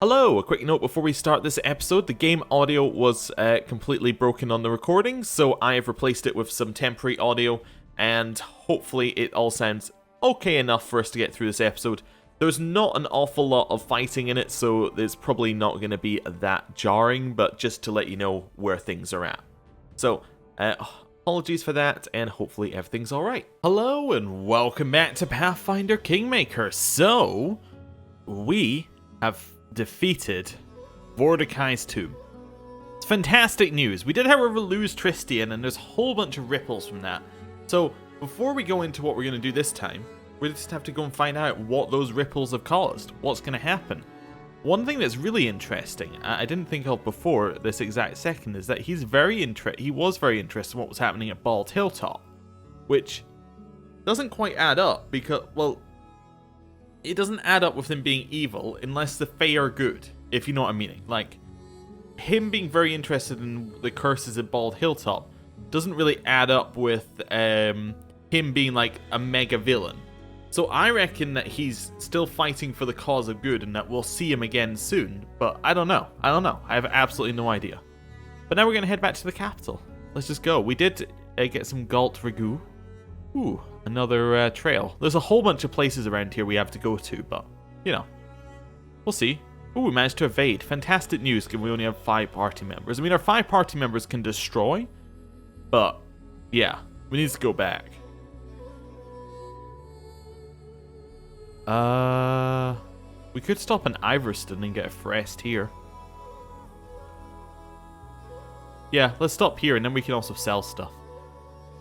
Hello, a quick note before we start this episode. The game audio was completely broken on the recording, so I have replaced it with some temporary audio, and hopefully it all sounds okay enough for us to get through this episode. There's not an awful lot of fighting in it, so it's probably not going to be that jarring, but just to let you know where things are at. So, apologies for that, and hopefully everything's alright. Hello, and welcome back to Pathfinder Kingmaker. So, we have defeated Mordecai's tomb. It's fantastic news. We did, however, lose Tristian, and there's a whole bunch of ripples from that. So, before we go into what we're going to do this time, we just have to go and find out what those ripples have caused. What's going to happen? One thing that's really interesting, I didn't think of before this exact second, is that he was very interested in what was happening at Bald Hilltop, which doesn't quite add up because, well, it doesn't add up with him being evil unless the Fae are good, if you know what I'm meaning. Like, him being very interested in the curses at Bald Hilltop doesn't really add up with him being like a mega villain. So I reckon that he's still fighting for the cause of good and that we'll see him again soon, but I don't know. I have absolutely no idea. But now we're going to head back to the capital. Let's just go. We did get some Galt Ragu. Ooh, another trail. There's a whole bunch of places around here we have to go to, but, you know, we'll see. Ooh, we managed to evade. Fantastic news, given we only have 5 party members. I mean, our 5 party members can destroy, but, yeah, we need to go back. We could stop in Iverston and get a rest here. Yeah, let's stop here, and then we can also sell stuff.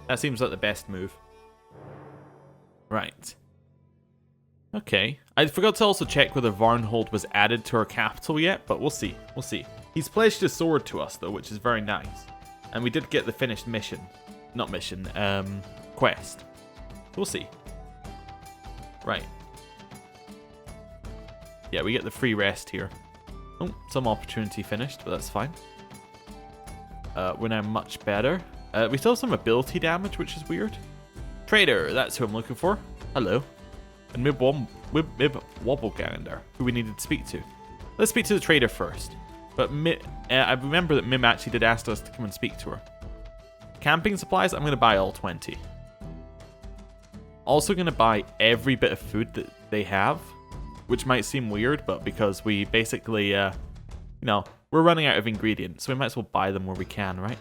That seems like the best move. Right. Okay. I forgot to also check whether Varnhold was added to our capital yet, but we'll see. We'll see. He's pledged his sword to us, though, which is very nice. And we did get the finished mission. Not mission, quest. We'll see. Right. Yeah, we get the free rest here. Oh, some opportunity finished, but that's fine. We're now much better. We still have some ability damage, which is weird. Trader, that's who I'm looking for. Hello. And Mib Wobblegander, who we needed to speak to. Let's speak to the trader first. But I remember that Mim actually did ask us to come and speak to her. Camping supplies, I'm going to buy all 20. Also going to buy every bit of food that they have, which might seem weird, but because we basically, you know, we're running out of ingredients, so we might as well buy them where we can, right?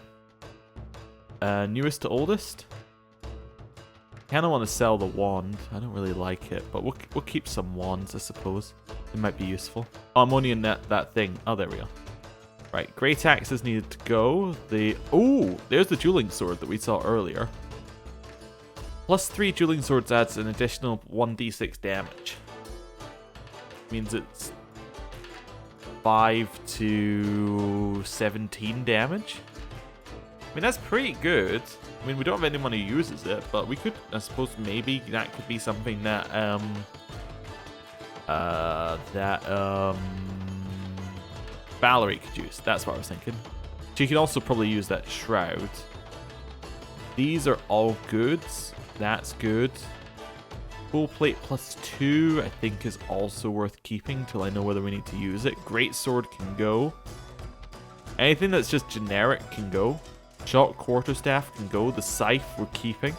Newest to oldest? Kind of want to sell the wand. I don't really like it, but we'll keep some wands, I suppose. It might be useful. Oh, I'm only in that thing. Oh, there we go. Right, great axes needed to go. Oh, there's the dueling sword that we saw earlier. Plus 3 dueling swords adds an additional 1d6 damage. Means it's 5 to 17 damage. I mean, that's pretty good. I mean, we don't have anyone who uses it, but we could, I suppose, maybe that could be something that Valerie could use. That's what I was thinking. She can also probably use that shroud. These are all goods. That's good. Full plate plus 2, I think, is also worth keeping till I know whether we need to use it. Great sword can go. Anything that's just generic can go. Short quarterstaff can go. The scythe we're keeping.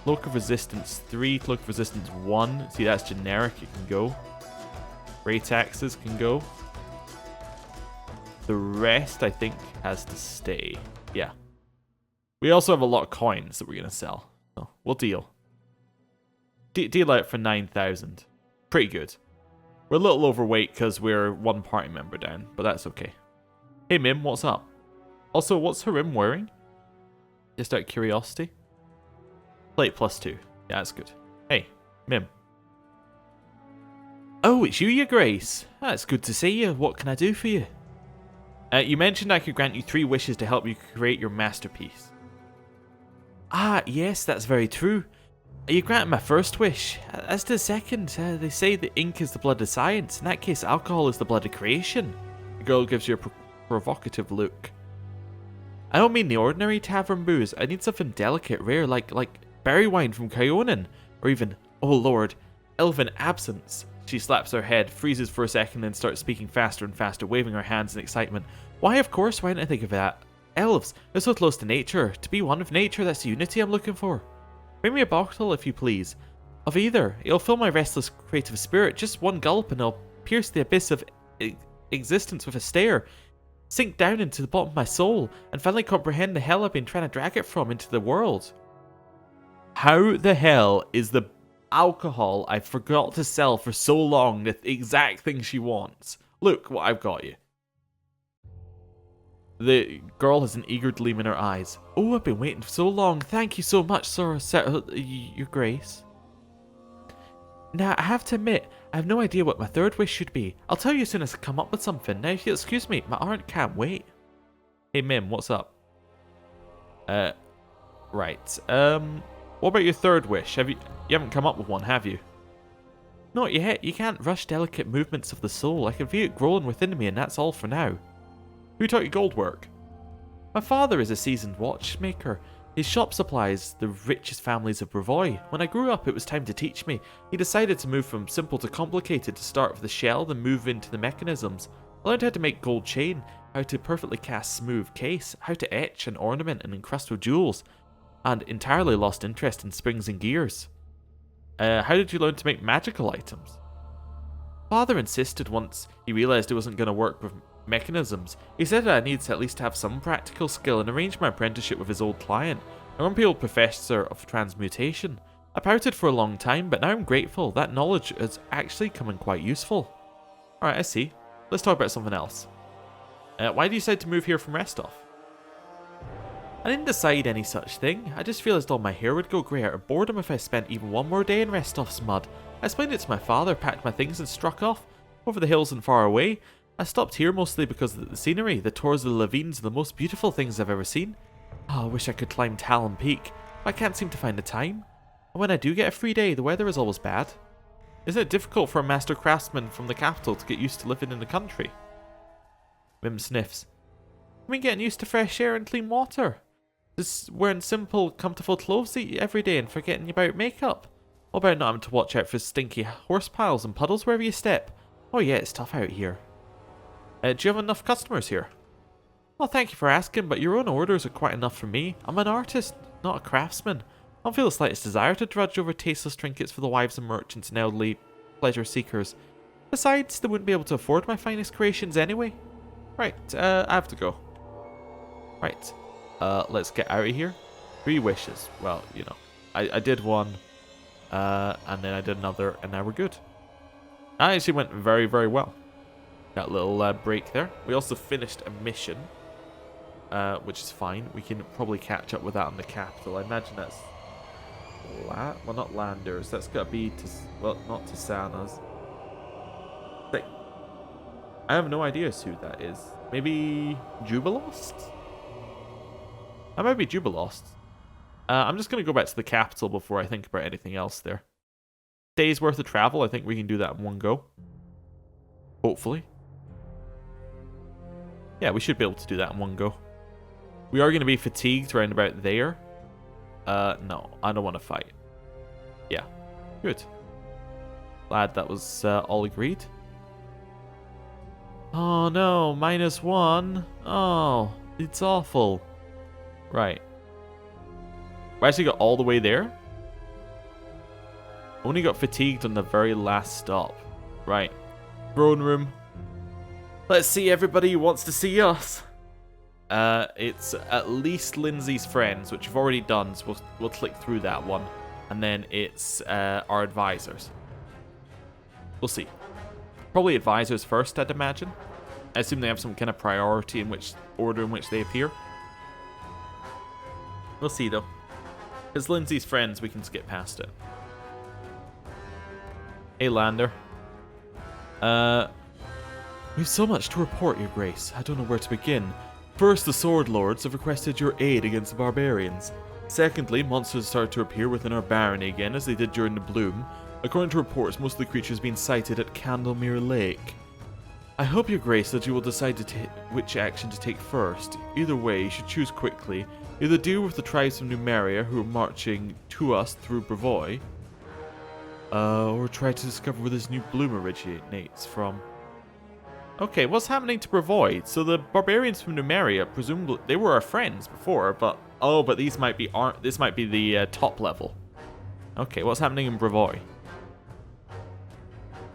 Cloak of resistance 3, cloak of resistance 1. See, that's generic. It can go. Great axes can go. The rest, I think, has to stay. Yeah. We also have a lot of coins that we're going to sell. So we'll deal. Deal out for 9,000. Pretty good. We're a little overweight because we're 1 party member down, but that's okay. Hey Mim, what's up? Also, what's Harim wearing? Just out of curiosity. Plate plus 2. Yeah, that's good. Hey, Mim. Oh, it's you, Your Grace. It's good to see you. What can I do for you? You mentioned I could grant you 3 wishes to help you create your masterpiece. Ah, yes, that's very true. You granted my first wish. As to the second, they say that ink is the blood of science. In that case, alcohol is the blood of creation. The girl gives you a provocative look. I don't mean the ordinary tavern booze. I need something delicate, rare, like berry wine from Kyonin, or even, oh lord, elven absinthe. She slaps her head, freezes for a second, then starts speaking faster and faster, waving her hands in excitement. Why, of course, why didn't I think of that? Elves, they're so close to nature. To be one with nature, that's the unity I'm looking for. Bring me a bottle, if you please. Of either. It'll fill my restless creative spirit. Just one gulp and I'll pierce the abyss of existence with a stare. Sink down into the bottom of my soul, and finally comprehend the hell I've been trying to drag it from into the world. How the hell is the alcohol I forgot to sell for so long the exact thing she wants? Look what I've got you. The girl has an eager gleam in her eyes. Oh, I've been waiting for so long. Thank you so much, sir, your grace. Now, I have to admit, I have no idea what my third wish should be. I'll tell you as soon as I come up with something. Now, if you'll excuse me, my aunt can't wait. Hey, Mim, what's up? Right. What about your third wish? You haven't come up with one, have you? Not yet. You can't rush delicate movements of the soul. I can feel it growing within me, and that's all for now. Who taught you gold work? My father is a seasoned watchmaker. His shop supplies the richest families of Brevoy. When I grew up, it was time to teach me. He decided to move from simple to complicated, to start with the shell, then move into the mechanisms. I learned how to make gold chain, how to perfectly cast smooth case, how to etch and ornament and encrust with jewels, and entirely lost interest in springs and gears. How did you learn to make magical items? Father insisted once he realised it wasn't going to work with mechanisms. He said I needed to at least have some practical skill and arranged my apprenticeship with his old client, a grumpy old professor of transmutation. I pouted for a long time, but now I'm grateful. That knowledge is actually coming quite useful. Alright, I see. Let's talk about something else. Why did you decide to move here from Restov? I didn't decide any such thing. I just realised all my hair would go grey out of boredom if I spent even one more day in Restov's mud. I explained it to my father, packed my things and struck off. Over the hills and far away. I stopped here mostly because of the scenery. The tours of the ravines are the most beautiful things I've ever seen. Oh, I wish I could climb Talon Peak, but I can't seem to find the time. And when I do get a free day, the weather is always bad. Isn't it difficult for a master craftsman from the capital to get used to living in the country? Mim sniffs. I mean, getting used to fresh air and clean water. Just wearing simple, comfortable clothes every day and forgetting about makeup. What about not having to watch out for stinky horse piles and puddles wherever you step? Oh yeah, it's tough out here. Do you have enough customers here? Well, thank you for asking, but your own orders are quite enough for me. I'm an artist, not a craftsman. I don't feel the slightest desire to drudge over tasteless trinkets for the wives of merchants and elderly pleasure seekers. Besides, they wouldn't be able to afford my finest creations anyway. Right, I have to go. Right, let's get out of here. 3 wishes. Well, you know, I did one, and then I did another, and now we're good. That actually went very, very well. That little break there. We also finished a mission, which is fine. We can probably catch up with that on the capital. I imagine that's... well, not Landers. That's got to be... well, not Tisana's. I have no idea who that is. Maybe Jubilost? That might be Jubilost. I'm just going to go back to the capital before I think about anything else there. Days worth of travel. I think we can do that in one go. Hopefully. Yeah, we should be able to do that in one go. We are going to be fatigued around about there. No, I don't want to fight. Yeah, good. Glad that was all agreed. Oh no, -1. Oh, it's awful. Right. We actually got all the way there. Only got fatigued on the very last stop. Right. Throne room. Let's see everybody who wants to see us. It's at least Lindsay's friends, which we've already done, so we'll click through that one. And then it's our advisors. We'll see. Probably advisors first, I'd imagine. I assume they have some kind of priority in which order in which they appear. We'll see though. As Lindsay's friends, we can skip past it. Hey Lander. We've so much to report, Your Grace. I don't know where to begin. First, the Sword Lords have requested your aid against the barbarians. Secondly, monsters started to appear within our barony again, as they did during the Bloom. According to reports, most of the creatures being sighted at Candlemere Lake. I hope, Your Grace, that you will decide to which action to take first. Either way, you should choose quickly. Either deal with the tribes from Numeria who are marching to us through Brevoy. Or try to discover where this new bloom originates from. Okay, what's happening to Brevoy? So the barbarians from Numeria, presumably they were our friends before, but but these might be this might be the top level. Okay, what's happening in Brevoy?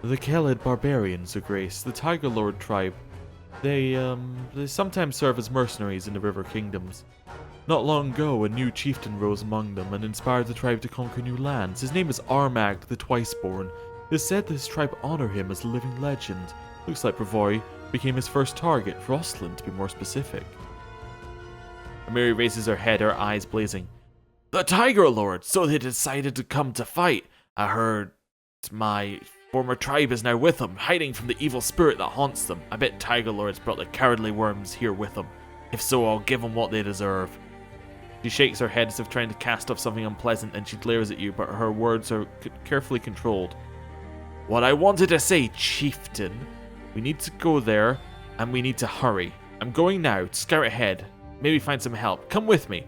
The Khalid barbarians, Your Grace, the Tiger Lord tribe. They sometimes serve as mercenaries in the River Kingdoms. Not long ago, a new chieftain rose among them and inspired the tribe to conquer new lands. His name is Armagd the Twiceborn. It is said that his tribe honor him as a living legend. Looks like Brevoy became his first target, Rosslyn to be more specific. Amiri raises her head, her eyes blazing. The Tiger Lord! So they decided to come to fight. I heard my former tribe is now with them, hiding from the evil spirit that haunts them. I bet Tiger Lord's brought the cowardly worms here with them. If so, I'll give them what they deserve. She shakes her head as if trying to cast off something unpleasant, and she glares at you, but her words are carefully controlled. What I wanted to say, chieftain. We need to go there, and we need to hurry. I'm going now to scout ahead. Maybe find some help. Come with me.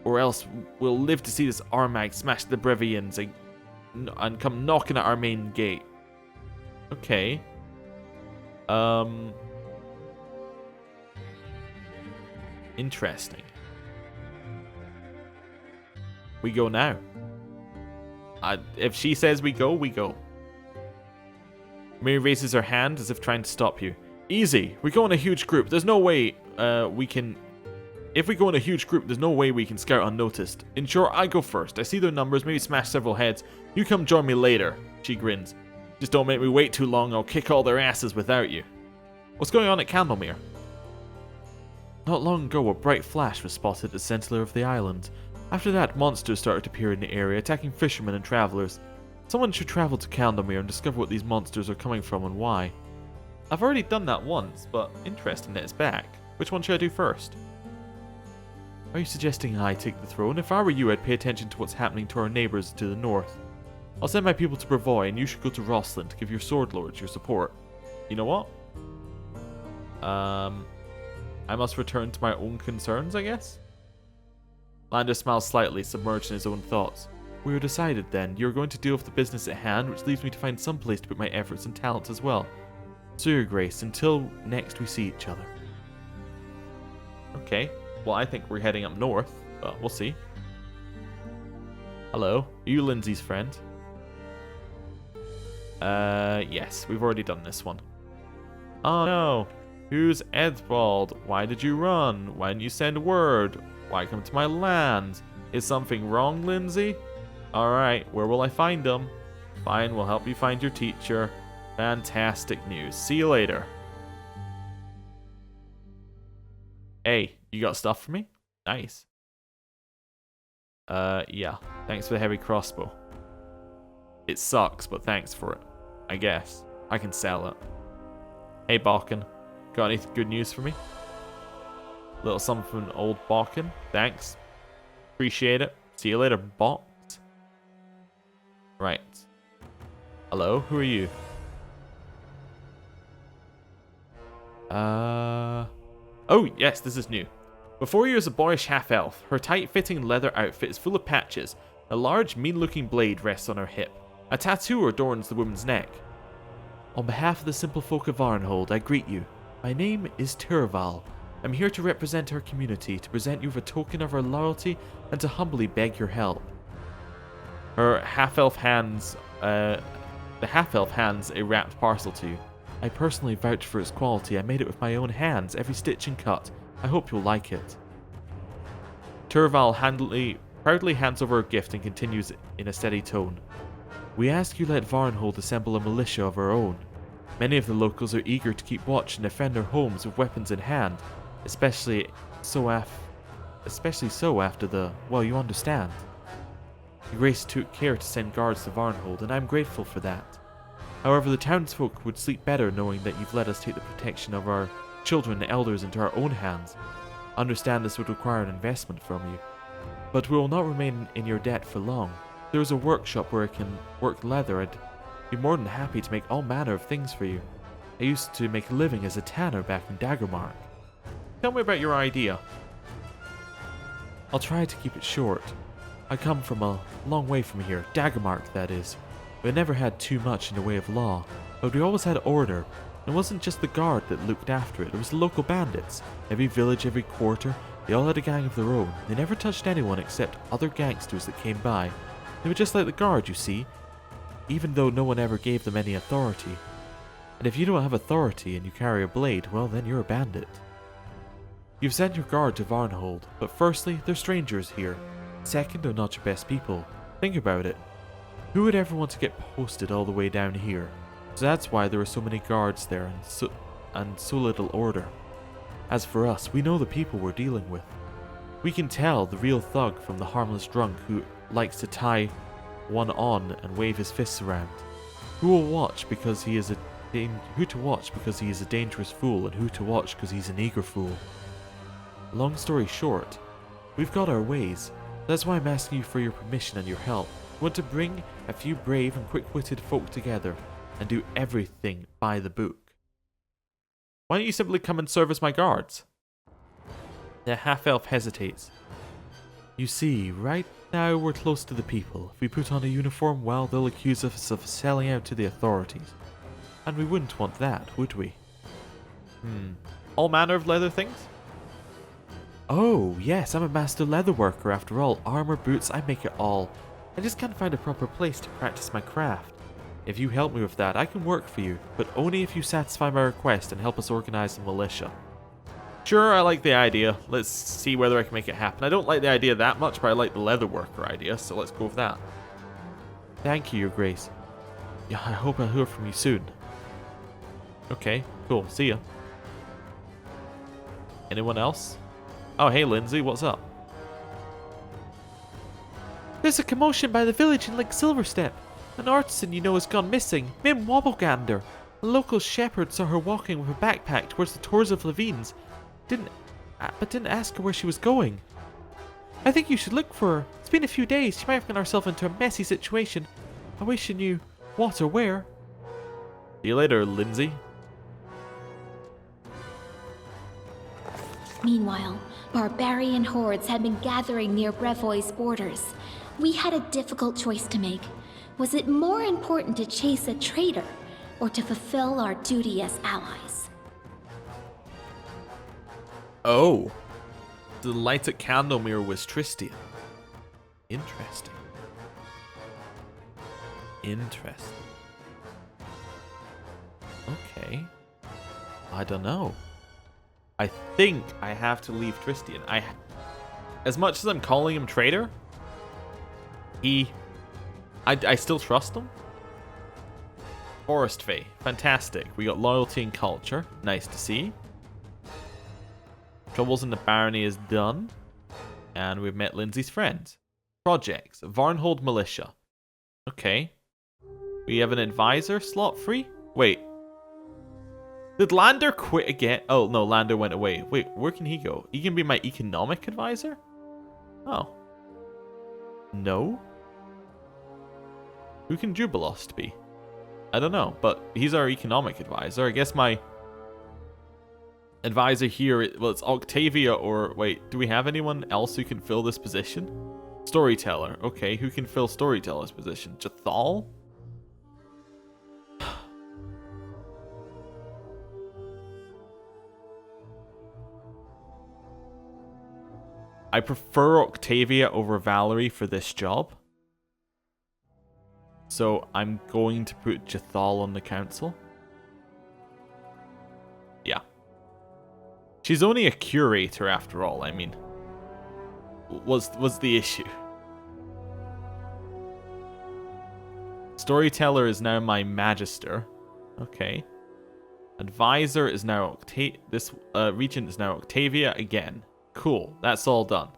Or else we'll live to see this Armagd smash the Brevians and come knocking at our main gate. Okay. Interesting. We go now. If she says we go, we go. Mary raises her hand as if trying to stop you. Easy. We go in a huge group. There's no way we can... If we go in a huge group, there's no way we can scout unnoticed. In short, I go first. I see their numbers, maybe smash several heads. You come join me later. She grins. Just don't make me wait too long. I'll kick all their asses without you. What's going on at Candlemere? Not long ago, a bright flash was spotted at the center of the island. After that, monsters started to appear in the area, attacking fishermen and travelers. Someone should travel to Candlemere and discover what these monsters are coming from and why. I've already done that once, but interesting that it's back. Which one should I do first? Are you suggesting I take the throne? If I were you, I'd pay attention to what's happening to our neighbors to the north. I'll send my people to Brevoy, and you should go to Rosslyn to give your sword lords your support. You know what? I must return to my own concerns, I guess? Lander smiles slightly, submerged in his own thoughts. We are decided then. You're going to deal with the business at hand, which leaves me to find some place to put my efforts and talents as well. So, Your Grace, until next we see each other. Okay. Well, I think we're heading up north, but we'll see. Hello. Are you Lindsay's friend? Yes. We've already done this one. Oh, no. Who's Edbald? Why did you run? Why didn't you send word? Why come to my land? Is something wrong, Lindsay? Alright, where will I find them? Fine, we'll help you find your teacher. Fantastic news. See you later. Hey, you got stuff for me? Nice. Yeah. Thanks for the heavy crossbow. It sucks, but thanks for it. I guess. I can sell it. Hey, Balkan. Got any good news for me? Little something from old Balkan. Thanks. Appreciate it. See you later, bot. Right. Hello, who are you? Oh, yes, this is new. Before you is a boyish half-elf. Her tight-fitting leather outfit is full of patches. A large, mean-looking blade rests on her hip. A tattoo adorns the woman's neck. On behalf of the simple folk of Varnhold, I greet you. My name is Turval. I'm here to represent our community, to present you with a token of our loyalty, and to humbly beg your help. Her half-elf hands, the half-elf hands a wrapped parcel to you. I personally vouch for its quality. I made it with my own hands, every stitch and cut. I hope you'll like it. Turval proudly hands over her gift and continues in a steady tone. We ask you let Varnhold assemble a militia of our own. Many of the locals are eager to keep watch and defend their homes with weapons in hand, especially so after the, well, you understand. Your Grace took care to send guards to Varnhold, and I'm grateful for that. However, the townsfolk would sleep better knowing that you've let us take the protection of our children and elders into our own hands. Understand this would require an investment from you. But we will not remain in your debt for long. There is a workshop where I can work leather. I'd be more than happy to make all manner of things for you. I used to make a living as a tanner back in Daggermark. Tell me about your idea. I'll try to keep it short. I come from a long way from here, Daggermark that is. We never had too much in the way of law, but we always had order. It wasn't just the guard that looked after it, it was the local bandits. Every village, every quarter, they all had a gang of their own. They never touched anyone except other gangsters that came by. They were just like the guard, you see, even though no one ever gave them any authority. And if you don't have authority and you carry a blade, well then you're a bandit. You've sent your guard to Varnhold, but firstly, they're strangers here. Second, they're not your best people. Think about it. Who would ever want to get posted all the way down here? So that's why there are so many guards there and so little order. As for us, we know the people we're dealing with. We can tell the real thug from the harmless drunk who likes to tie one on and wave his fists around. Who will watch because he is who to watch because he is a dangerous fool, and who to watch because he's an eager fool. Long story short, we've got our ways. That's why I'm asking you for your permission and your help. We want to bring a few brave and quick-witted folk together and do everything by the book. Why don't you simply come and serve as my guards? The half-elf hesitates. You see, right now we're close to the people. If we put on a uniform, well, they'll accuse us of selling out to the authorities. And we wouldn't want that, would we? All manner of leather things? Oh, yes, I'm a master leatherworker after all. Armor, boots, I make it all. I just can't find a proper place to practice my craft. If you help me with that, I can work for you, but only if you satisfy my request and help us organize a militia. Sure, I like the idea. Let's see whether I can make it happen. I don't like the idea that much, but I like the leatherworker idea, so let's go with that. Thank you, Your Grace. Yeah, I hope I'll hear from you soon. Okay, cool. See ya. Anyone else? Oh, hey, Lindsay, what's up? There's a commotion by the village in Lake Silverstep. An artisan you know has gone missing, Mim Wobblegander. A local shepherd saw her walking with a backpack towards the Tors of Levines. Didn't ask her where she was going. I think you should look for her. It's been a few days. She might have gotten herself into a messy situation. I wish you knew what or where. See you later, Lindsay. Meanwhile, barbarian hordes had been gathering near Brevoy's borders. We had a difficult choice to make. Was it more important to chase a traitor, or to fulfill our duty as allies? Oh. The light at Candlemere was Tristian. Interesting. Okay. I don't know. I think I have to leave Tristian. As much as I'm calling him traitor, I still trust him. Forest Fae, fantastic. We got loyalty and culture, nice to see. Troubles in the Barony is done, and we've met Lindsay's friends. Projects, Varnhold Militia. Okay. We have an advisor slot free? Wait. Did Lander quit again? Oh, no, Lander went away. Wait, where can he go? He can be my economic advisor? Oh. No? Who can Jubilost be? I don't know, but he's our economic advisor. I guess my advisor here, well, it's Octavia or... Wait, do we have anyone else who can fill this position? Storyteller. Okay, who can fill Storyteller's position? Jathal? I prefer Octavia over Valerie for this job. So I'm going to put Jathal on the council. Yeah. She's only a curator after all, I mean. Was the issue. Storyteller is now my magister. Okay. Advisor is now this regent is now Octavia again. Cool, that's all done.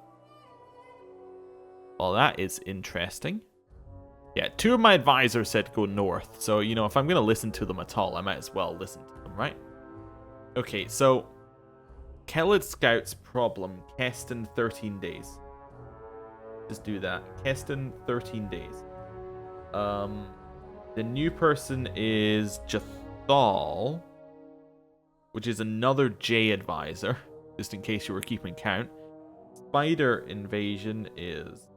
Well, that is interesting. Yeah, 2 of my advisors said go north, so, you know, if I'm going to listen to them at all, I might as well listen to them, right? Okay, so, Kellid Scout's problem, Keston 13 days. Just do that. Keston 13 days. The new person is Jathal, which is another J advisor. Just in case you were keeping count. Spider Invasion is...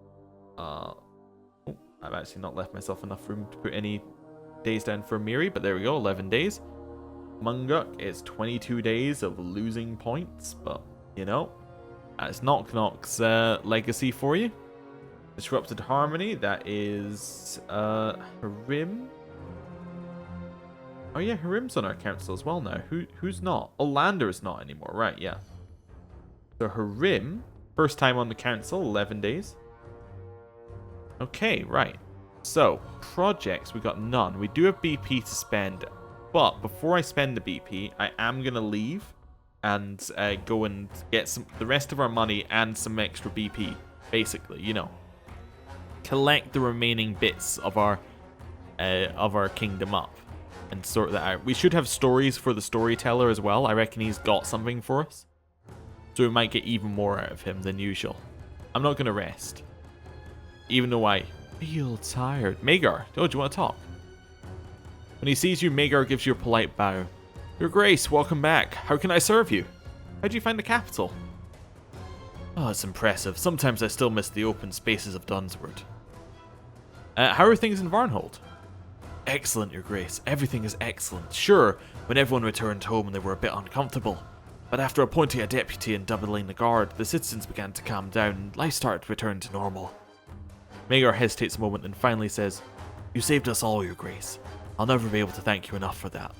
I've actually not left myself enough room to put any days down for Miri, but there we go, 11 days. Munguk is 22 days of losing points, but, you know, that's Knock Knock's legacy for you. Disrupted Harmony, that is Harim. Oh yeah, Harim's on our council as well now. Who's not? Oh, Lander's not anymore, right, yeah. So Harim, first time on the council, 11 days. Okay, right. So, projects, we got none. We do have BP to spend, but before I spend the BP, I am going to leave and go and get the rest of our money and some extra BP, basically, you know. Collect the remaining bits of our kingdom up and sort that out. We should have stories for the storyteller as well. I reckon he's got something for us. So we might get even more out of him than usual. I'm not going to rest. Even though I feel tired. Magar, oh, do you want to talk? When he sees you, Magar gives you a polite bow. Your Grace, welcome back. How can I serve you? How do you find the capital? Oh, it's impressive. Sometimes I still miss the open spaces of Dunsword. How are things in Varnhold? Excellent, Your Grace. Everything is excellent. Sure, when everyone returned home they were a bit uncomfortable. But after appointing a deputy and doubling the guard, the citizens began to calm down and life started to return to normal. Magar hesitates a moment and finally says, You saved us all, Your Grace. I'll never be able to thank you enough for that.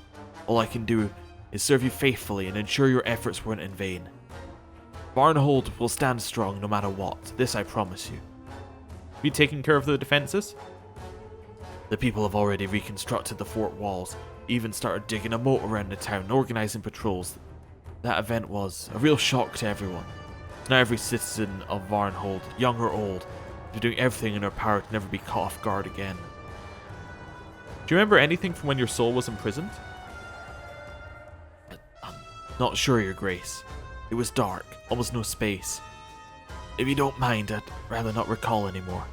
All I can do is serve you faithfully and ensure your efforts weren't in vain. Varnhold will stand strong no matter what, this I promise you. Have you taken care of the defences? The people have already reconstructed the fort walls, even started digging a moat around the town and organising patrols. That event was a real shock to everyone. Now every citizen of Varnhold, young or old, is doing everything in their power to never be caught off guard again. Do you remember anything from when your soul was imprisoned? I'm not sure, Your Grace. It was dark, almost no space. If you don't mind, I'd rather not recall anymore.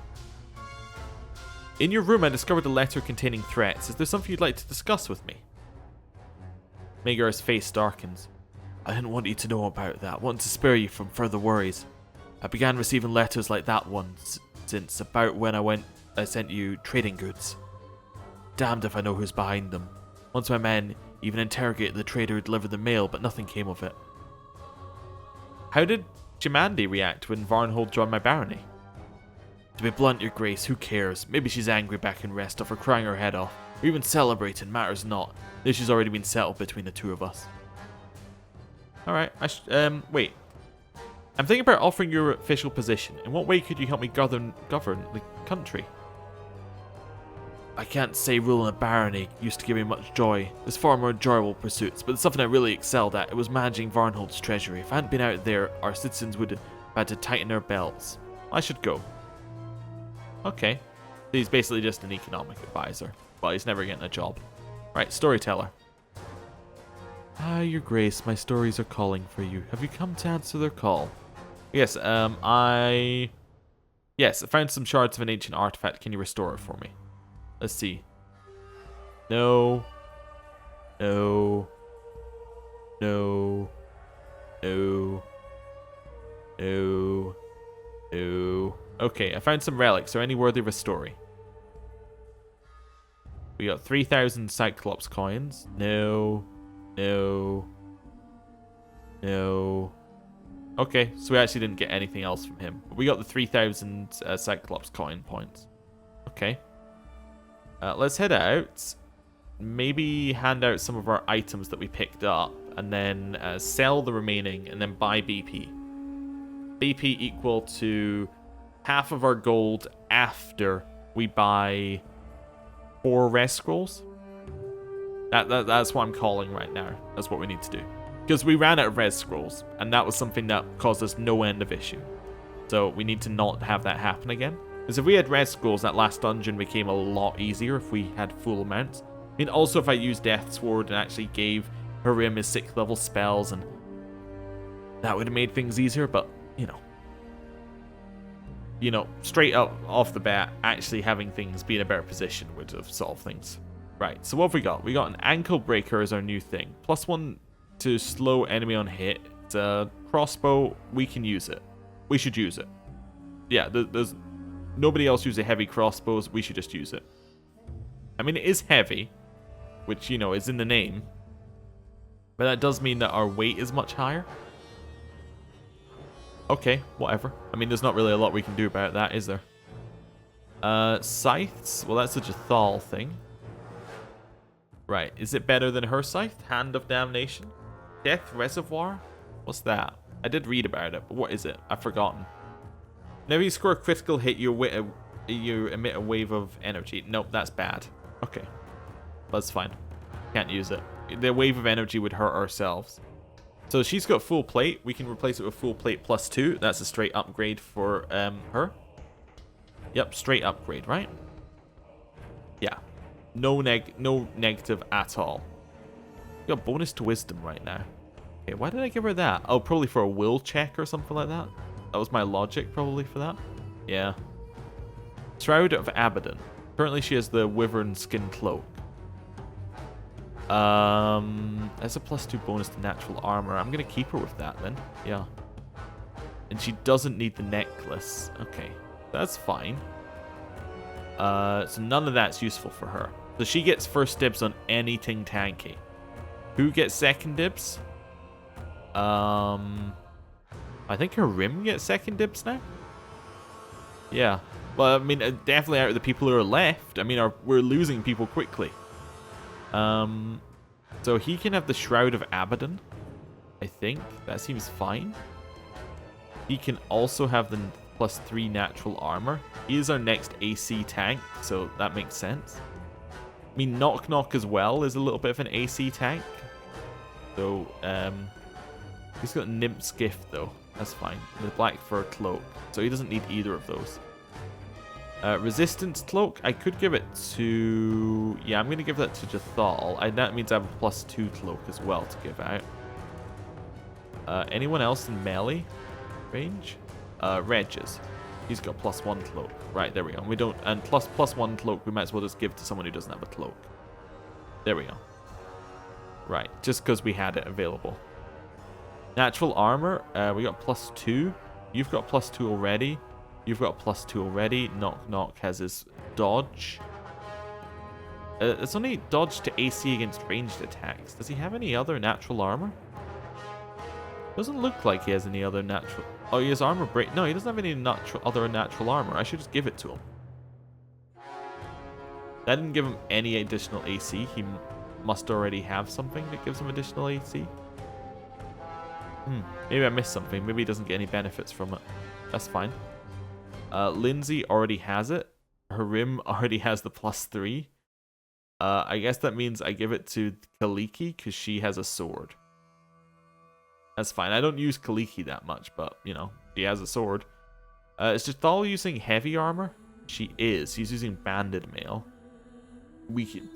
In your room, I discovered a letter containing threats. Is there something you'd like to discuss with me? Magar's face darkens. I didn't want you to know about that. I wanted to spare you from further worries. I began receiving letters like that one since about when I sent you trading goods. Damned if I know who's behind them. Once my men even interrogated the trader who delivered the mail, but nothing came of it. How did Jimandi react when Varnhold joined my barony? To be blunt, Your Grace, who cares? Maybe she's angry back in Restov or crying her head off, or even celebrating, matters not. This has already been settled between the two of us. Alright, wait. I'm thinking about offering your official position. In what way could you help me govern the country? I can't say ruling a barony used to give me much joy. There's far more enjoyable pursuits, but it's something I really excelled at. It was managing Varnhold's treasury. If I hadn't been out there, our citizens would have had to tighten their belts. I should go. Okay. He's basically just an economic advisor, but he's never getting a job. Right, storyteller. Ah, Your Grace, my stories are calling for you. Have you come to answer their call? Yes, I found some shards of an ancient artifact. Can you restore it for me? Let's see. No. No. No. No. No. No. Okay, I found some relics. Are any worthy of a story? We got 3,000 Cyclops coins. No. No. No. Okay, so we actually didn't get anything else from him. But we got the 3,000 Cyclops coin points. Okay. Let's head out. Maybe hand out some of our items that we picked up. And then sell the remaining and then buy BP. BP equal to half of our gold after we buy 4 rest scrolls. That's what I'm calling right now. That's what we need to do. Because we ran out of res scrolls, and that was something that caused us no end of issue. So we need to not have that happen again. Because if we had res scrolls, that last dungeon became a lot easier if we had full amounts. I mean, also if I used Death Sword and actually gave Harim his 6th level spells, and that would have made things easier, but, you know, straight up off the bat, actually having things be in a better position would have solved things. Right, so what have we got? We got an ankle breaker as our new thing. +1 to slow enemy on hit. It's a crossbow. We can use it. We should use it. Yeah, there's nobody else uses heavy crossbows. We should just use it. I mean, it is heavy, which, you know, is in the name. But that does mean that our weight is much higher. Okay, whatever. I mean, there's not really a lot we can do about that, is there? Scythes? Well, that's a Jathal thing. Right, is it better than her scythe? Hand of Damnation? Death Reservoir? What's that? I did read about it, but what is it? I've forgotten. Whenever you score a critical hit, you emit a wave of energy. Nope, that's bad. Okay. That's fine. Can't use it. The wave of energy would hurt ourselves. So she's got full plate. We can replace it with full plate +2. That's a straight upgrade for her. Yep, straight upgrade, right? Yeah. No negative at all. You got bonus to wisdom right now. Okay, why did I give her that? Oh, probably for a will check or something like that. That was my logic probably for that. Yeah. Shroud of Abaddon. Currently she has the wyvern skin cloak. That's a +2 bonus to natural armor. I'm gonna keep her with that then. Yeah. And she doesn't need the necklace. Okay, that's fine. So none of that's useful for her. So she gets first dibs on anything tanky. Who gets second dibs? I think her Rim gets second dibs now. Yeah. Well, I mean, definitely out of the people who are left. I mean, we're losing people quickly. So he can have the Shroud of Abaddon. I think that seems fine. He can also have the +3 natural armor. He is our next AC tank, so that makes sense. I mean, Knock Knock as well is a little bit of an AC tank. So, he's got Nymph's Gift though. That's fine. The Black Fur Cloak. So he doesn't need either of those. Resistance Cloak, I could give it to... Yeah, I'm going to give that to Jathal. That means I have a +2 cloak as well to give out. Anyone else in melee range? Regis. He's got +1 cloak. Right, there we go. We don't... And +1 cloak, we might as well just give to someone who doesn't have a cloak. There we go. Right, just because we had it available. Natural armor, we got +2. You've got +2 already. You've got +2 already. Knock Knock has his dodge. It's only dodge to AC against ranged attacks. Does he have any other natural armor? Doesn't look like he has any other natural... Oh, he has armor break. No, he doesn't have any other natural armor. I should just give it to him. That didn't give him any additional AC. He must already have something that gives him additional AC. Maybe I missed something. Maybe he doesn't get any benefits from it. That's fine. Lindsay already has it. Her Rim already has the +3. I guess that means I give it to Kaliki because she has a sword. That's fine. I don't use Kaliki that much, but, you know, she has a sword. Is Jathal using heavy armor? She is. She's using banded mail.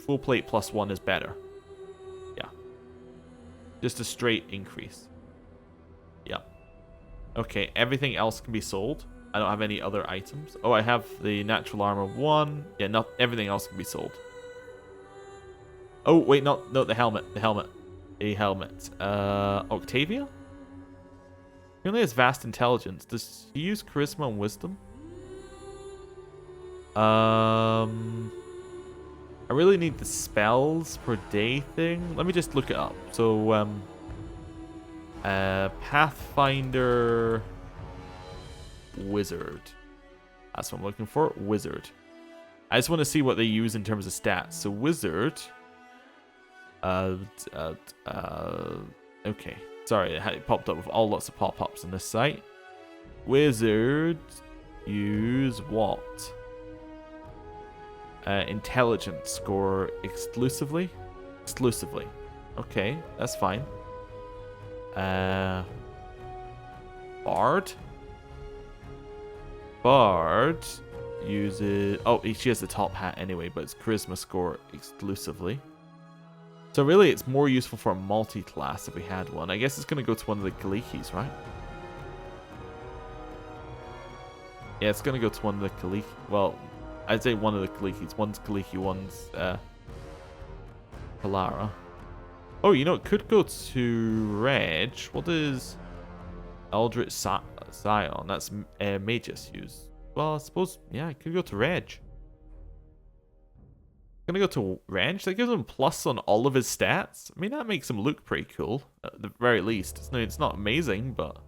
Full plate +1 is better. Yeah. Just a straight increase. Yeah. Okay, everything else can be sold. I don't have any other items. Oh, I have the natural armor 1. Yeah, no, everything else can be sold. Oh, wait, no, the helmet. The helmet. Octavia? He only has vast intelligence. Does he use charisma and wisdom? I really need the spells per day thing. Let me just look it up. So, Pathfinder Wizard. That's what I'm looking for. Wizard. I just want to see what they use in terms of stats. So Wizard. Okay. Sorry, it popped up with lots of pop-ups on this site. Wizard use what? Intelligence score exclusively? Exclusively. Okay, that's fine. Bard? Bard uses... Oh, she has the top hat anyway, but it's charisma score exclusively. So really, it's more useful for a multi-class if we had one. I guess it's going to go to one of the Kalikis, right? Yeah, it's going to go to one of the Kaliki. Well, I'd say one of the Kalikis. One's Kaliki, one's Kalara. Oh, you know, it could go to Reg. What is Eldritch Scion? That's Magus use. Well, I suppose, yeah, I could go to Reg. I'm gonna go to Reg. That gives him plus on all of his stats. I mean, that makes him look pretty cool, at the very least. It's not amazing, but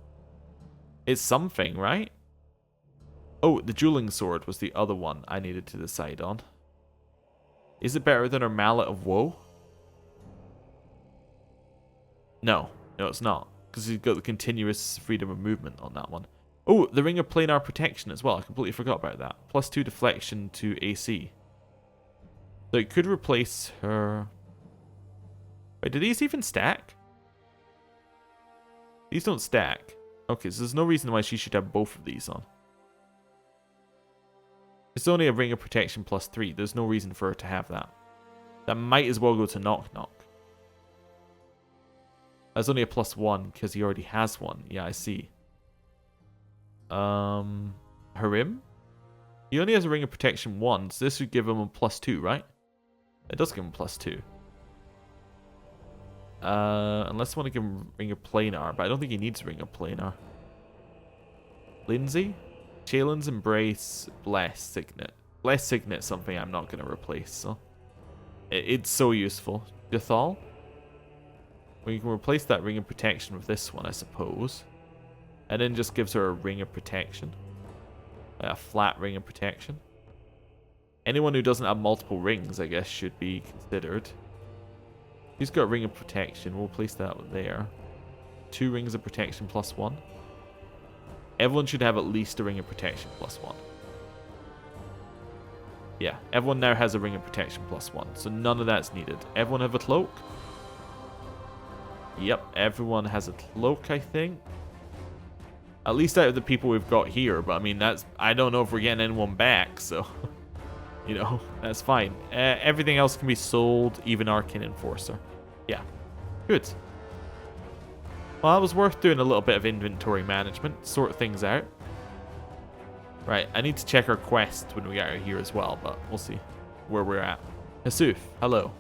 it's something, right? Oh, the dueling sword was the other one I needed to decide on. Is it better than our Mallet of Woe? No, it's not. Because he's got the continuous freedom of movement on that one. Oh, the Ring of Planar Protection as well. I completely forgot about that. +2 deflection to AC. So it could replace her... Wait, do these even stack? These don't stack. Okay, so there's no reason why she should have both of these on. It's only a Ring of Protection +3. There's no reason for her to have that. That might as well go to Knock Knock. That's only a +1 because he already has one. Yeah, I see. Harim? He only has a Ring of Protection 1, so this would give him a +2, right? It does give him +2. Unless I want to give him Ring of Planar, but I don't think he needs Ring of Planar. Lindsay? Shaylin's Embrace, Bless Signet. Bless Signet something I'm not going to replace, so... It's so useful. Jathal? Well, you can replace that Ring of Protection with this one, I suppose. And then just gives her a Ring of Protection. A flat Ring of Protection. Anyone who doesn't have multiple rings, I guess, should be considered. He's got a Ring of Protection. We'll place that there. 2 Rings of Protection +1. Everyone should have at least a Ring of Protection +1. Yeah, everyone now has a Ring of Protection +1, so none of that's needed. Everyone have a cloak? Yep, everyone has a cloak, I think. At least out of the people we've got here, but I mean, I don't know if we're getting anyone back, so... You know, that's fine. Everything else can be sold, even Arcane Enforcer. Yeah, good. Well, it was worth doing a little bit of inventory management, sort things out. Right, I need to check our quest when we get out of here as well, but we'll see where we're at. Hasuf, hello.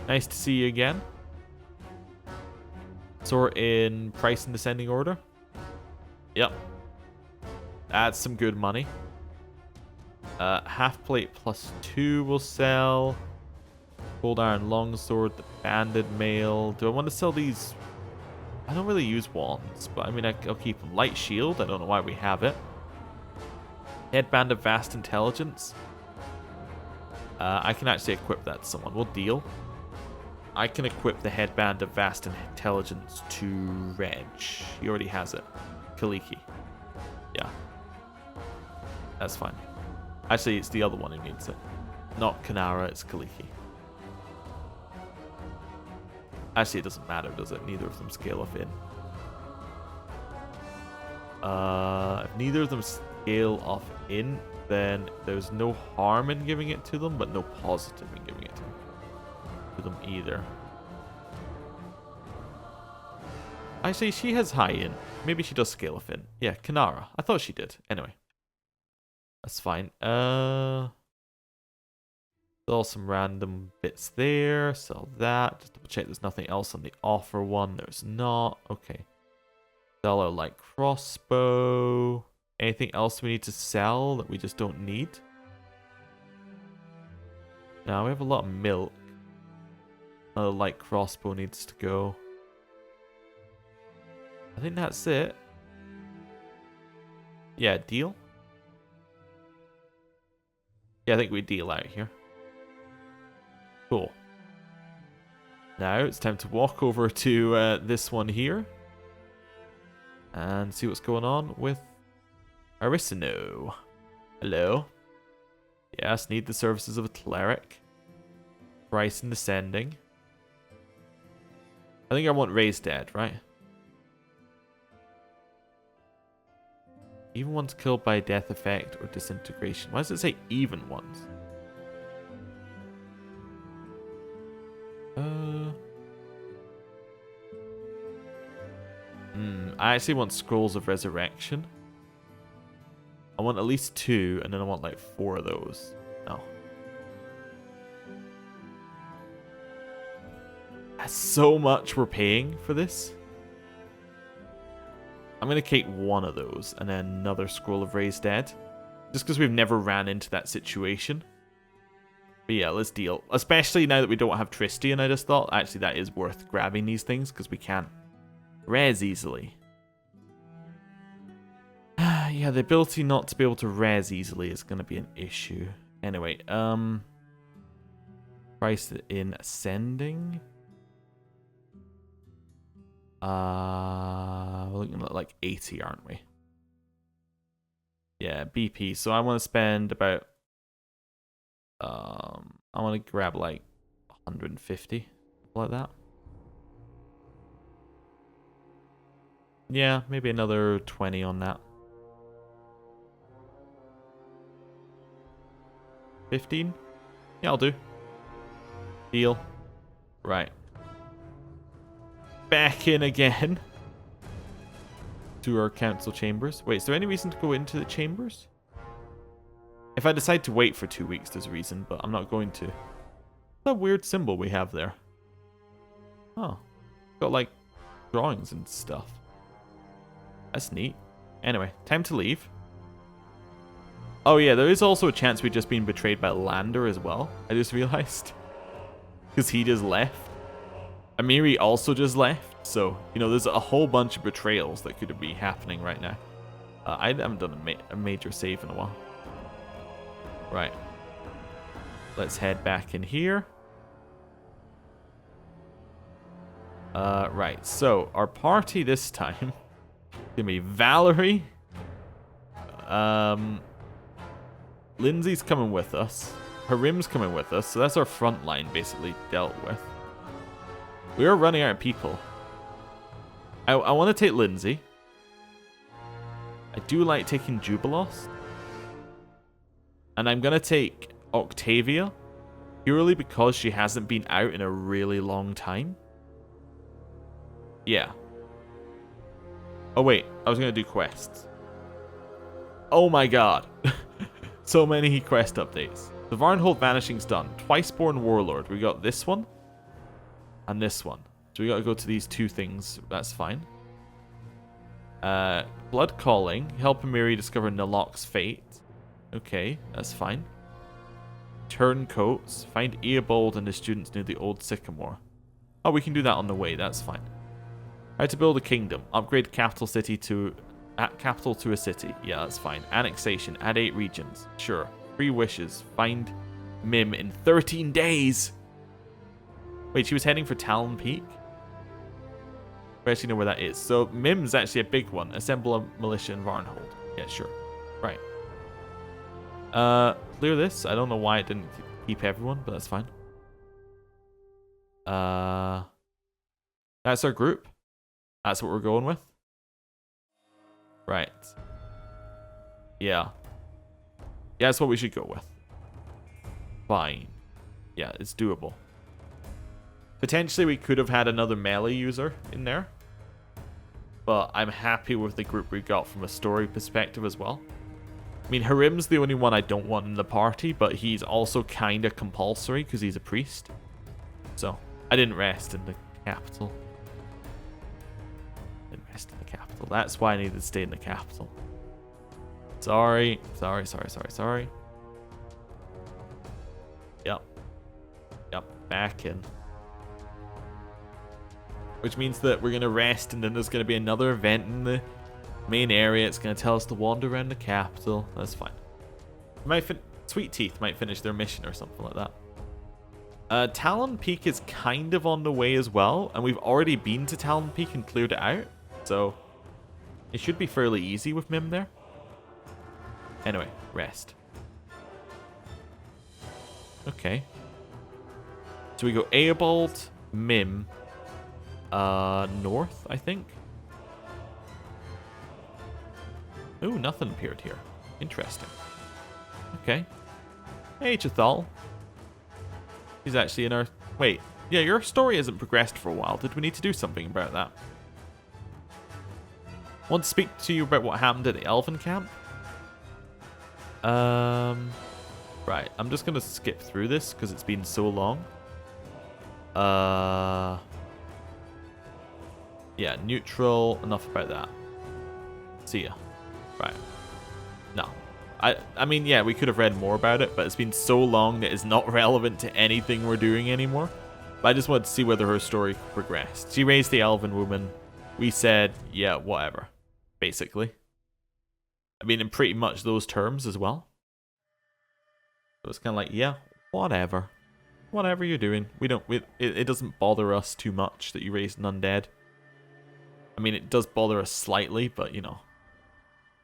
Nice to see you again. Sort in price in descending order. Yep. That's some good money. Half plate +2 will sell. Gold iron longsword, the banded mail. Do I want to sell these? I don't really use wands, but I mean, I'll keep them. Light shield, I don't know why we have it. Headband of vast intelligence. I can actually equip that to someone. We'll deal. I can equip the headband of vast intelligence to Reg. He already has it. Kaliki. Yeah. That's fine. Actually, it's the other one who needs it. Not Kanara, it's Kaliki. Actually, it doesn't matter, does it? Neither of them scale off in. If neither of them scale off in, then there's no harm in giving it to them, but no positive in giving it to them either. Actually, she has high in. Maybe she does scale off in. Yeah, Kanara. I thought she did. Anyway. That's fine. Sell some random bits there. Sell that. Just double check there's nothing else on the offer one. There's not. Okay. Sell our light crossbow. Anything else we need to sell that we just don't need? Now we have a lot of milk. Another light crossbow needs to go. I think that's it. Yeah, deal. Yeah, I think we deal out here. Cool. Now it's time to walk over to this one here. And see what's going on with Arisino. Hello. Yes, need the services of a cleric. Price in descending. I think I want Raised Dead, right? Even ones killed by death effect or disintegration. Why does it say even ones? I actually want Scrolls of Resurrection. I want at least 2, and then I want like 4 of those. No. That's so much we're paying for this. I'm going to keep 1 of those, and then another Scroll of Raised Dead. Just because we've never ran into that situation. But yeah, let's deal. Especially now that we don't have Tristy, and I just thought, actually, that is worth grabbing these things, because we can't res easily. Yeah, the ability not to be able to res easily is going to be an issue. Anyway, price in ascending. We're looking at like 80, aren't we? Yeah, BP. So I want to spend about I want to grab like 150, like that. Yeah, maybe another 20 on that. 15? Yeah, I'll do. Deal. Right. Back in again. To our council chambers. Wait, is there any reason to go into the chambers? If I decide to wait for 2 weeks, there's a reason, but I'm not going to. That weird symbol we have there. Oh. Got like drawings and stuff. That's neat. Anyway, time to leave. Oh yeah, there is also a chance we've just been betrayed by Lander as well. I just realized. Because he just left. Amiri also just left. So, you know, there's a whole bunch of betrayals that could be happening right now. I haven't done a major save in a while. Right. Let's head back in here. Right. So, our party this time is going to be Valerie. Lindsay's coming with us. Harim's coming with us. So that's our front line basically dealt with. We are running out of people. I want to take Lindsay. I do like taking Jubilos. And I'm going to take Octavia. Purely because she hasn't been out in a really long time. Yeah. Oh wait, I was going to do quests. Oh my god. So many quest updates. The Varnhold Vanishing's done. Twiceborn Warlord. We got this one. And this one. So we got to go to these two things. That's fine. Blood Calling. Help Amiri discover Nalok's fate. Okay, that's fine. Turncoats. Find Eobold and his students near the Old Sycamore. Oh, we can do that on the way. That's fine. How to build a kingdom. Upgrade capital to a city. Yeah, that's fine. Annexation. Add 8 regions. Sure. 3 wishes. Find Mim in 13 days. Wait, she was heading for Talon Peak? We actually know where that is. So Mim's actually a big one. Assemble a militia in Varnhold. Yeah, sure. Right. Clear this. I don't know why it didn't keep everyone, but that's fine. That's our group. That's what we're going with. Right. Yeah. Yeah, that's what we should go with. Fine. Yeah, it's doable. Potentially we could have had another melee user in there. But I'm happy with the group we got from a story perspective as well. I mean, Harim's the only one I don't want in the party, but he's also kind of compulsory because he's a priest. So, I didn't rest in the capital. That's why I needed to stay in the capital. Sorry. Yep. Back in. Which means that we're going to rest and then there's going to be another event in the main area. It's going to tell us to wander around the capital. That's fine. Sweet Teeth might finish their mission or something like that. Talon Peak is kind of on the way as well. And we've already been to Talon Peak and cleared it out. So it should be fairly easy with Mim there. Anyway, rest. Okay. So we go Eobold, Mim, north, I think. Ooh, nothing appeared here. Interesting. Okay. Hey, Chethal. He's actually in our... Wait. Yeah, your story hasn't progressed for a while. Did we need to do something about that? Want to speak to you about what happened at the Elven camp? Right. I'm just going to skip through this because it's been so long. Yeah, neutral. Enough about that. See ya. Right. No. I mean, yeah, we could have read more about it, but it's been so long that it's not relevant to anything we're doing anymore. But I just wanted to see whether her story progressed. She raised the elven woman. We said, yeah, whatever, basically. I mean, in pretty much those terms as well. So it's kind of like, yeah, whatever. Whatever you're doing. It doesn't bother us too much that you raised an undead. I mean, it does bother us slightly, but, you know.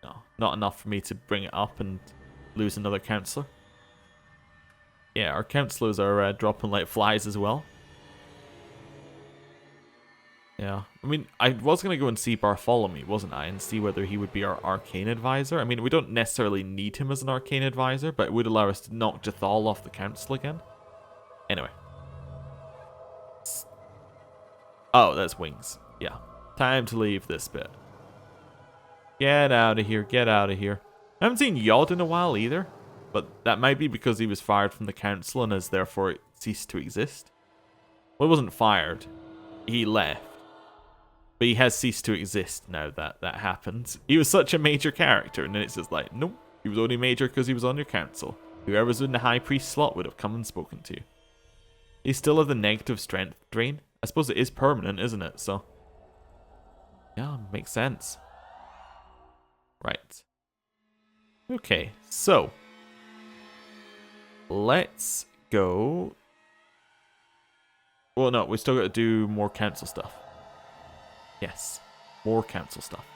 No, not enough for me to bring it up and lose another counselor. Yeah, our counselors are dropping like flies as well. Yeah, I mean, I was going to go and see Bartholomew, wasn't I? And see whether he would be our arcane advisor. I mean, we don't necessarily need him as an arcane advisor, but it would allow us to knock Jathal off the council again. Anyway. Oh, that's wings. Yeah. Time to leave this bit. Get out of here, get out of here. I haven't seen Yod in a while either, but that might be because he was fired from the council and has therefore ceased to exist. Well, he wasn't fired. He left. But he has ceased to exist now that that happens. He was such a major character, and then it's just like, nope, he was only major because he was on your council. Whoever's in the high priest slot would have come and spoken to you. He still has the negative strength drain. I suppose it is permanent, isn't it? So, yeah, makes sense. Right. Okay, so let's go. Well, no, we still got to do more council stuff. Yes, more council stuff.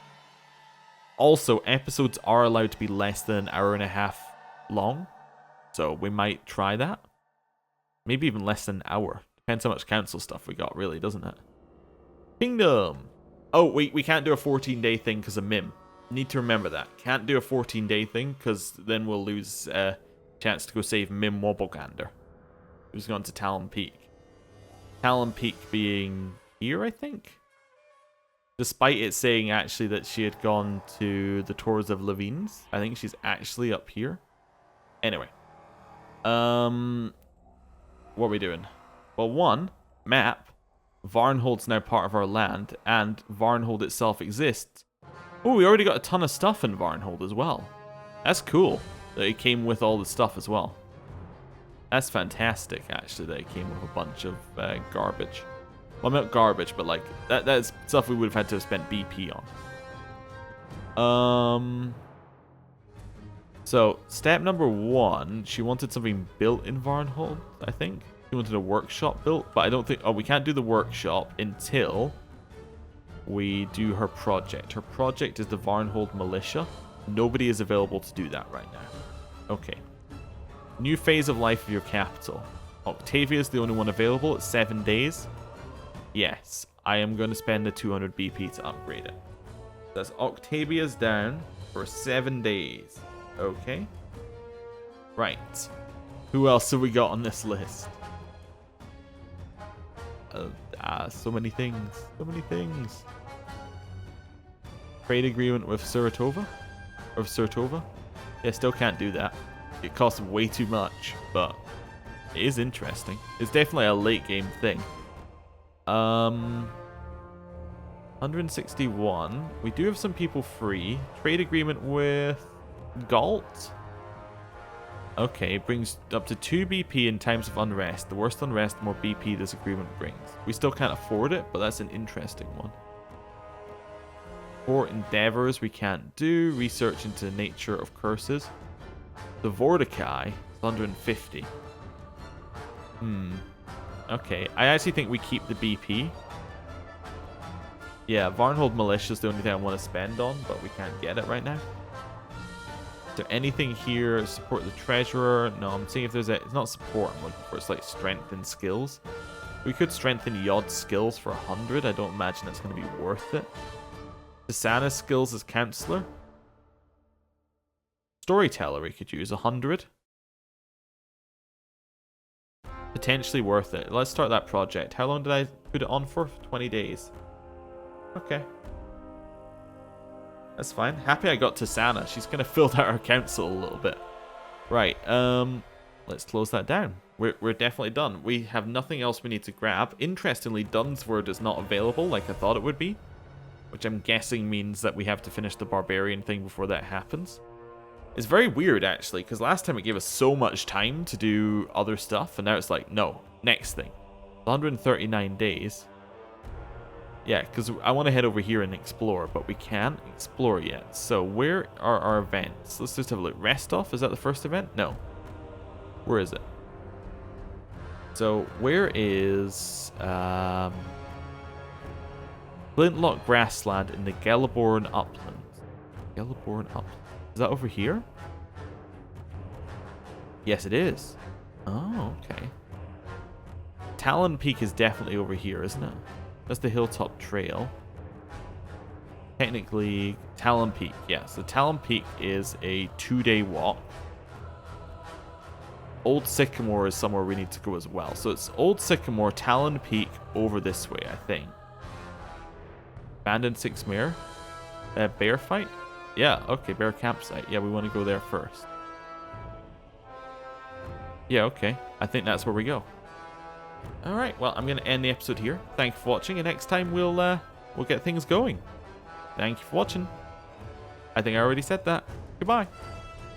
Also, episodes are allowed to be less than an hour and a half long, so we might try that. Maybe even less than an hour. Depends how much council stuff we got, really, doesn't it? Kingdom. Oh, we can't do a 14-day thing because of Mim. Need to remember that. Can't do a 14-day thing because then we'll lose a chance to go save Mim Wobblegander, who's gone to Talon Peak. Talon Peak being here, I think? Despite it saying actually that she had gone to the Tours of Levines, I think she's actually up here. Anyway. What are we doing? Well, one, map. Varnhold's now part of our land, and Varnhold itself exists. Oh, we already got a ton of stuff in Varnhold as well. That's cool that it came with all the stuff as well. That's fantastic, actually, that it came with a bunch of garbage. Well, not garbage, but like that's stuff we would have had to have spent BP on. So step number 1, she wanted something built in Varnhold, I think. She wanted a workshop built, but I don't think. Oh, we can't do the workshop until we do her project. Her project is the Varnhold Militia. Nobody is available to do that right now. Okay. New phase of life of your capital. Octavia is the only one available. It's 7 days. Yes, I am going to spend the 200 BP to upgrade it. That's Octavia's down for 7 days. Okay. Right. Who else have we got on this list? So many things. So many things. Trade agreement with Suratova? Or Surtova? Yeah, still can't do that. It costs way too much, but it is interesting. It's definitely a late game thing. 161. We do have some people free. Trade agreement with Galt. Okay, brings up to 2 BP in times of unrest. The worst unrest, the more BP this agreement brings. We still can't afford it, but that's an interesting one. 4 endeavors we can't do. Research into the nature of curses. The Vorticai is 150. Okay, I actually think we keep the BP. Yeah, Varnhold Militia is the only thing I want to spend on, but we can't get it right now. Is there anything here? Support the Treasurer? No, I'm seeing if there's a... It's not support I'm looking for. It's like strengthen skills. We could strengthen Yod's skills for 100. I don't imagine that's going to be worth it. Tisana's skills as Counselor. Storyteller we could use 100. Potentially worth it. Let's start that project. How long did I put it on for? 20 days. Okay. That's fine. Happy I got Tisana. She's going to fill out our council a little bit. Right. Let's close that down. We're definitely done. We have nothing else we need to grab. Interestingly, Dunsword is not available like I thought it would be, which I'm guessing means that we have to finish the Barbarian thing before that happens. It's very weird, actually, because last time it gave us so much time to do other stuff, and now it's like, no, next thing. 139 days. Yeah, because I want to head over here and explore, but we can't explore yet. So where are our events? Let's just have a look. Rest off? Is that the first event? No. Where is it? So where is Flintlock Grassland in the Gelliborn Uplands? Gelliborn Uplands. Is that over here? Yes, it is. Oh, okay. Talon Peak is definitely over here, isn't it? That's the Hilltop Trail. Technically, Talon Peak. Yeah, so Talon Peak is a 2-day walk. Old Sycamore is somewhere we need to go as well. So it's Old Sycamore, Talon Peak, over this way, I think. Abandoned Six Mare. Bear fight? Yeah, okay, bear campsite. Yeah, we want to go there first. Yeah, okay. I think that's where we go. Alright, well, I'm going to end the episode here. Thank you for watching, and next time we'll get things going. Thank you for watching. I think I already said that. Goodbye.